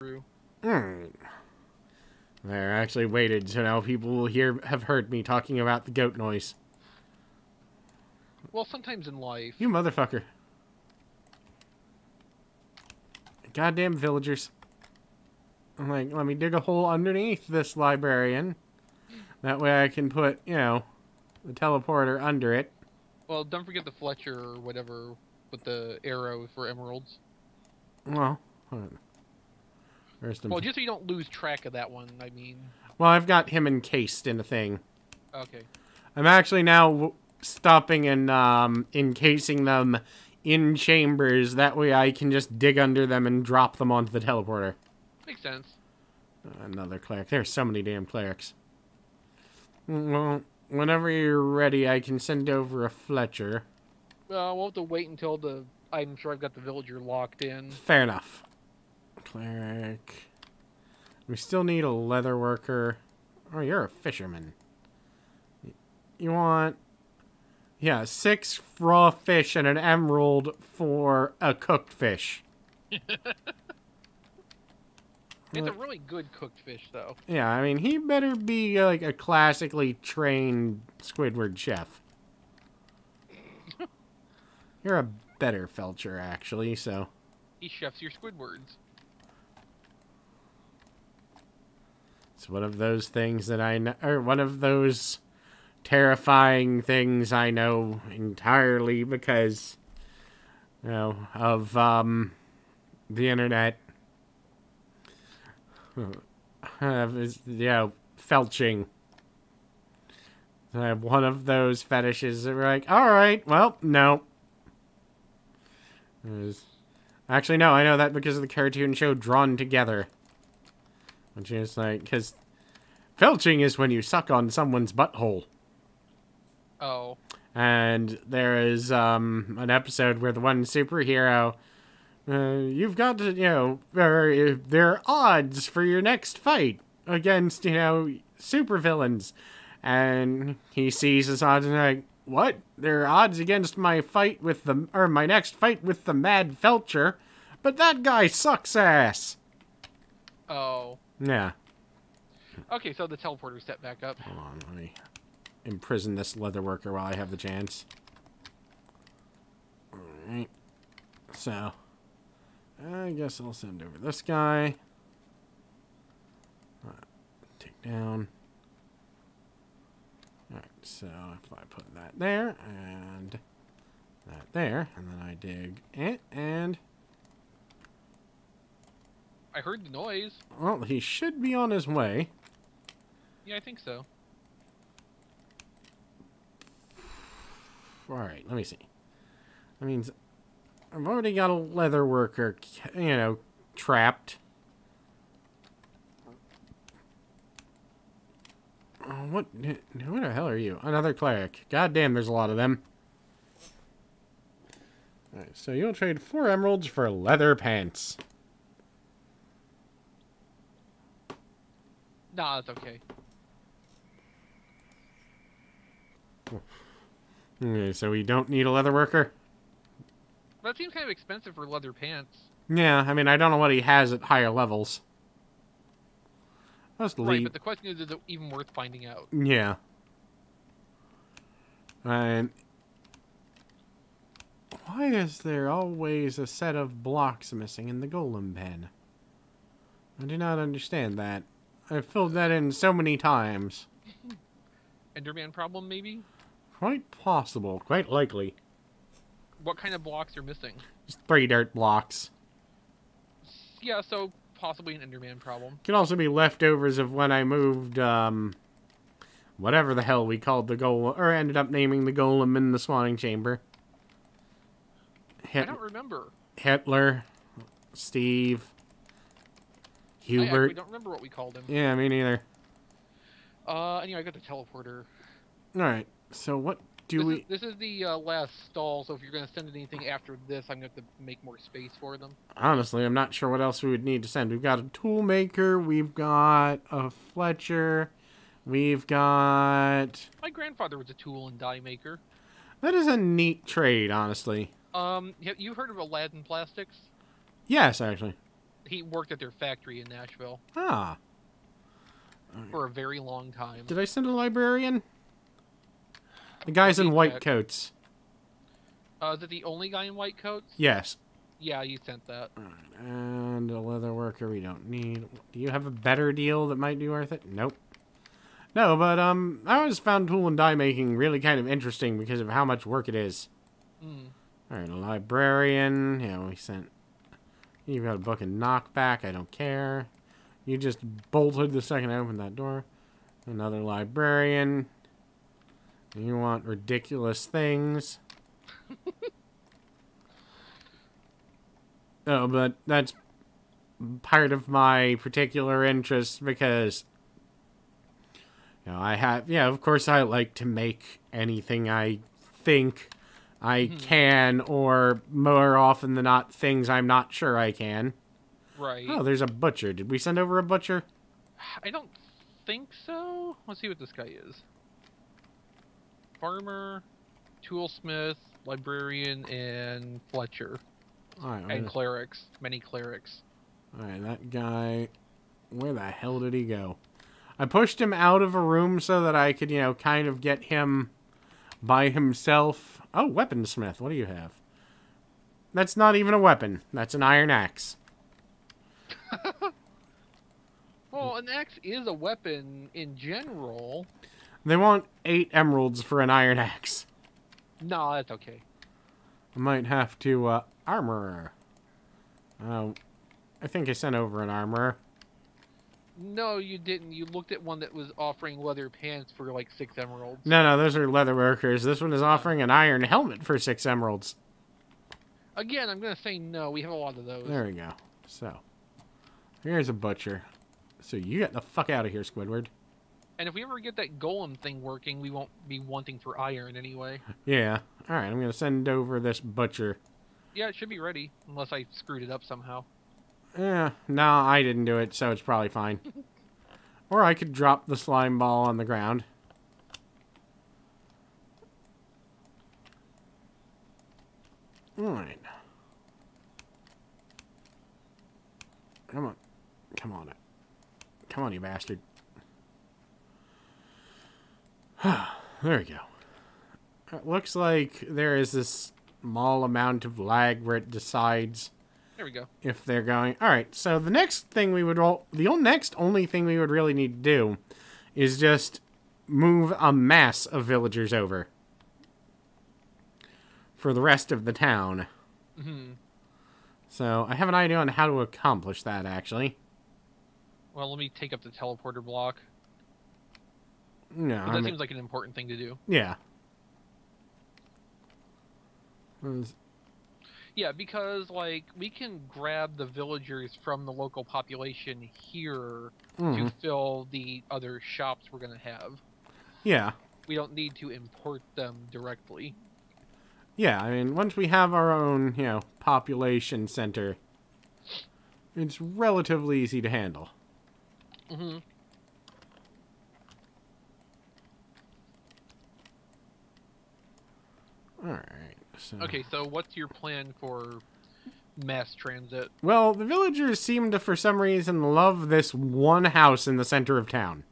True. Hmm. There, I actually waited, so now people will have heard me talking about the goat noise. Well, sometimes in life. You motherfucker. Goddamn villagers. I'm like, let me dig a hole underneath this librarian. That way I can put, you know, the teleporter under it. Well, don't forget the Fletcher or whatever with the arrow for emeralds. Well, hold on. Well, just so you don't lose track of that one, I mean. Well, I've got him encased in a thing. Okay. I'm actually now stopping and encasing them in chambers. That way I can just dig under them and drop them onto the teleporter. Makes sense. Another cleric. There's so many damn clerics. Well, whenever you're ready, I can send over a Fletcher. We'll have to wait until I'm sure I've got the villager locked in. Fair enough. Cleric. We still need a leather worker. Oh, you're a fisherman. You want... Yeah, 6 raw fish and an emerald for a cooked fish. It's a really good cooked fish, though. Yeah, I mean, he better be like a classically trained Squidward chef. You're a better Felcher, actually, so... He chefs your Squidwards. It's one of those things that I know... Or one of those terrifying things I know entirely because, you know, of, the internet. Yeah, felching. I have one of those fetishes that were like, alright, well, no. Actually, no, I know that because of the cartoon show Drawn Together. Which is like, because felching is when you suck on someone's butthole. Oh. And there is an episode where the one superhero... you've got to, you know, there are odds for your next fight against, you know, supervillains. And he sees his odds and like, what? There are odds against my fight with the, or my next fight with the Mad Felcher, but that guy sucks ass. Oh. Yeah. Okay, so the teleporter set back up. Hold on, let me imprison this leather worker while I have the chance. Alright. So... I guess I'll send over this guy. Take down. Alright, so if I put that there, and that there, and then I dig it, and... I heard the noise. Well, he should be on his way. Yeah, I think so. Alright, let me see. That means... I've already got a leather worker, you know, trapped. Oh, what? Who the hell are you? Another cleric. God damn, there's a lot of them. Alright, so you'll trade 4 emeralds for leather pants. Nah, that's okay. Okay, so we don't need a leather worker? That seems kind of expensive for leather pants. Yeah, I mean, I don't know what he has at higher levels. Let's Right, leave. but the question is it even worth finding out? Yeah. And why is there always a set of blocks missing in the golem pen? I do not understand that. I've filled that in so many times. Enderman problem, maybe? Quite possible. Quite likely. What kind of blocks are missing? Just 3 dirt blocks. Yeah, so possibly an Enderman problem. Could also be leftovers of when I moved, whatever the hell we called the golem, or ended up naming the golem in the spawning chamber. I don't remember. Hitler, Steve, I actually Hubert. don't remember what we called him. Yeah, me neither. Anyway, I got the teleporter. Alright, so what do we... This is the last stall, so if you're going to send anything after this, I'm going to have to make more space for them. Honestly, I'm not sure what else we would need to send. We've got a tool maker, we've got a Fletcher, we've got... My grandfather was a tool and die maker. That is a neat trade, honestly. You heard of Aladdin Plastics? Yes, actually. He worked at their factory in Nashville Ah. for a very long time. Did I send a librarian? The guys in white coats. Is it the only guy in white coats? Yes. Yeah, you sent that. Alright, and a leather worker we don't need. Do you have a better deal that might be worth it? Nope. No, but I always found tool and die making really kind of interesting because of how much work it is. Mm. Alright, a librarian. Yeah, we sent... You've got a book and knockback. I don't care. You just bolted the second I opened that door. Another librarian. You want ridiculous things. Oh, but that's part of my particular interest because, you know, I have, yeah, of course I like to make anything I think I can, or more often than not, things I'm not sure I can. Right. Oh, there's a butcher. Did we send over a butcher? I don't think so. Let's see what this guy is. Farmer, toolsmith, librarian, and Fletcher. Alright, And clerics. Many clerics. alright, that guy, where the hell did he go? I pushed him out of a room so that I could, you know, kind of get him by himself. Oh, weaponsmith, what do you have? That's not even a weapon. That's an iron axe. Well, an axe is a weapon in general. They want 8 emeralds for an iron axe. No, that's okay. I might have to, armorer. Oh, I think I sent over an armorer. No, you didn't. You looked at one that was offering leather pants for like 6 emeralds. No, those are leather workers. This one is offering an iron helmet for 6 emeralds. Again, I'm going to say no. We have a lot of those. There we go. So, here's a butcher. So you get the fuck out of here, Squidward. And if we ever get that golem thing working, we won't be wanting for iron anyway. Yeah. Alright, I'm going to send over this butcher. Yeah, it should be ready, unless I screwed it up somehow. Yeah, no, I didn't do it, so it's probably fine. Or I could drop the slime ball on the ground. Alright. Come on. Come on. Come on, you bastard. There we go. It looks like there is this small amount of lag where it decides There we go. if they're going. All right, so the next thing we would next only thing we would really need to do is just move a mass of villagers over for the rest of the town. Mm-hmm. So I have an idea on how to accomplish that, actually. Well, let me take up the teleporter block. No, That seems like an important thing to do. yeah. Yeah, because, like, we can grab the villagers from the local population here to fill the other shops we're going to have. Yeah. We don't need to import them directly. Yeah, I mean, once we have our own, you know, population center, it's relatively easy to handle. Mm-hmm. Alright, so... Okay, so what's your plan for mass transit? Well, the villagers seem to, for some reason, love this one house in the center of town.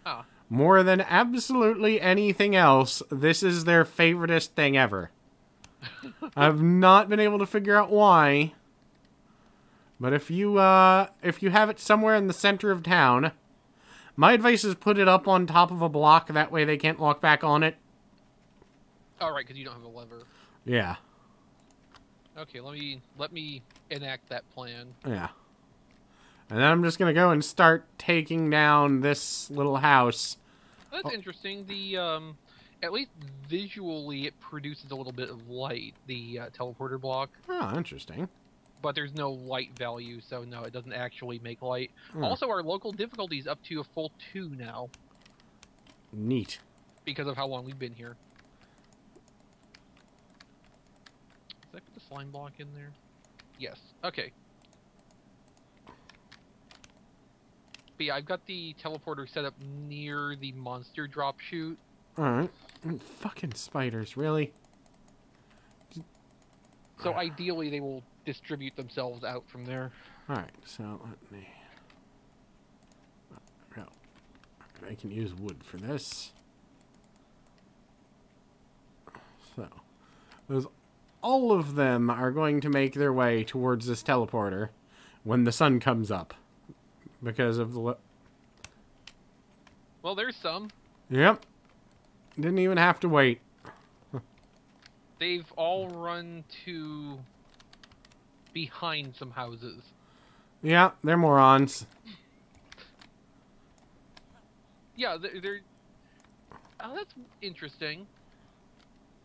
Ah. More than absolutely anything else, this is their favoriteest thing ever. I've not been able to figure out why. But if you have it somewhere in the center of town, my advice is put it up on top of a block, that way they can't walk back on it. Oh, right, because you don't have a lever. Yeah. Okay, let me enact that plan. Yeah. And then I'm just gonna go and start taking down this little house. That's interesting. The at least visually, it produces a little bit of light. The teleporter block, Oh, interesting. but there's no light value, so no, it doesn't actually make light. Hmm. Also, our local difficulty is up to a full 2 now Neat. because of how long we've been here. Did I put the slime block in there? Yes. Okay. But yeah, I've got the teleporter set up near the monster drop chute. Alright. Fucking spiders, really? So ideally, they will distribute themselves out from there. Alright, so let me... Well, I can use wood for this. So, all of them are going to make their way towards this teleporter when the sun comes up. Because of the... Well, there's some. Yep. Didn't even have to wait. They've all run to behind some houses. Yeah, they're morons. Yeah, they're... Oh, that's interesting.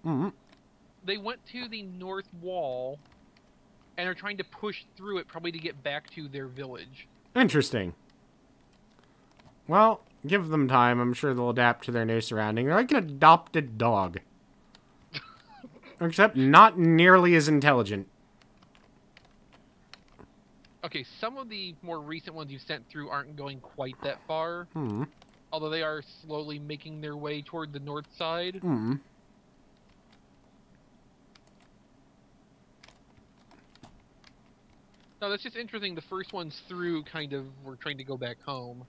Mm-hmm. They went to the north wall and are trying to push through it, probably to get back to their village. Interesting. Well, give them time. I'm sure they'll adapt to their new surrounding. They're like an adopted dog. Except not nearly as intelligent. Okay, some of the more recent ones you sent through aren't going quite that far. Hmm. Although they are slowly making their way toward the north side. Hmm. No, that's just interesting. The first ones through kind of were trying to go back home.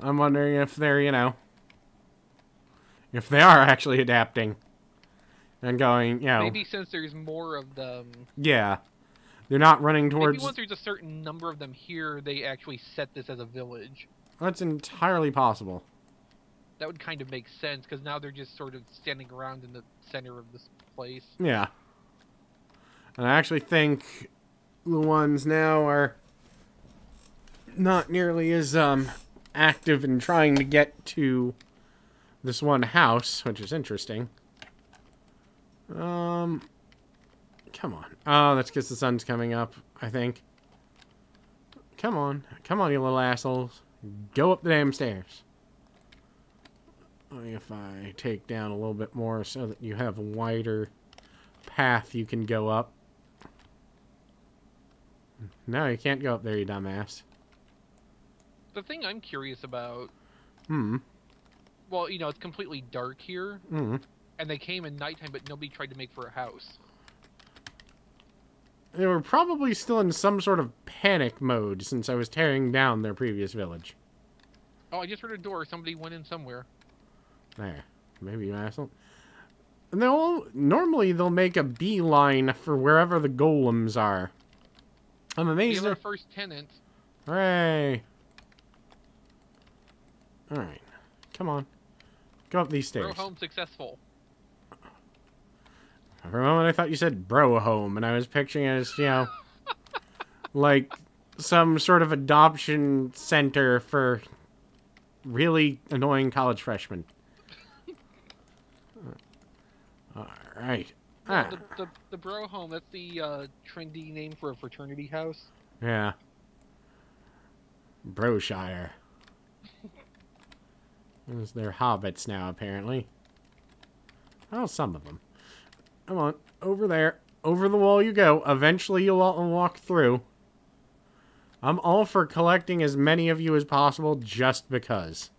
I'm wondering if they're, if they are actually adapting. And going, Maybe since there's more of them. Yeah. They're not running towards... Maybe once there's a certain number of them here, they actually set this as a village. That's entirely possible. That would kind of make sense, because now they're just sort of standing around in the center of this place. Yeah. And I actually think the ones now are not nearly as active in trying to get to this one house, which is interesting. Come on. Oh, that's because the sun's coming up, I think. Come on. Come on, you little assholes. Go up the damn stairs. If I take down a little bit more so that you have a wider path you can go up. No, you can't go up there, you dumbass. The thing I'm curious about... Hmm. Well, it's completely dark here. Hmm. And they came in nighttime, but nobody tried to make for a house. They were probably still in some sort of panic mode since I was tearing down their previous village. Oh, I just heard a door. Somebody went in somewhere. There. Maybe you asshole. And normally they'll make a beeline for wherever the golems are. I'm amazed. We have our first tenant. Hooray. Alright. Come on. Go up these stairs. Grow home successful. For a moment I thought you said bro home, and I was picturing it as, like some sort of adoption center for really annoying college freshmen. Alright. Well, the bro home, that's the trendy name for a fraternity house. Yeah. Broshire. They're hobbits now, apparently. Well, some of them. Come on, over there. Over the wall you go. Eventually you'll all walk through. I'm all for collecting as many of you as possible just because.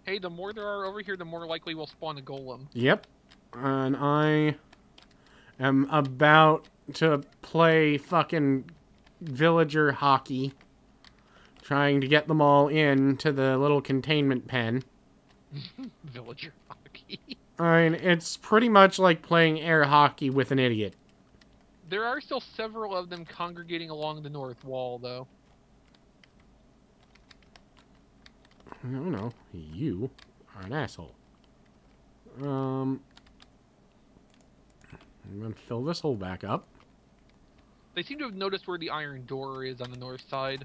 Hey, the more there are over here, the more likely we'll spawn a golem. Yep. And I am about to play fucking villager hockey. Trying to get them all into the little containment pen. Villager hockey. I mean, it's pretty much like playing air hockey with an idiot. There are still several of them congregating along the north wall, though. No, you are an asshole. I'm gonna fill this hole back up. They seem to have noticed where the iron door is on the north side.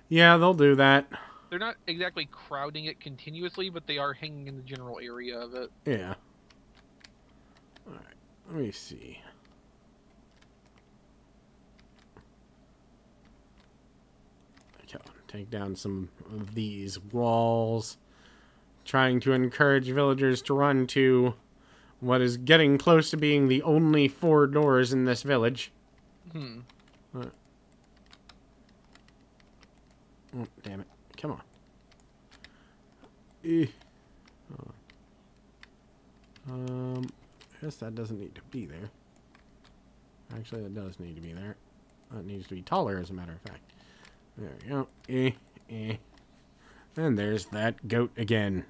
Yeah, they'll do that. They're not exactly crowding it continuously, but they are hanging in the general area of it. Yeah. Alright, let me see. Come on, take down some of these walls. Trying to encourage villagers to run to what is getting close to being the only 4 doors in this village. Oh, damn it. Come on. I guess that doesn't need to be there. Actually, that does need to be there. It needs to be taller, as a matter of fact. There we go. And there's that goat again.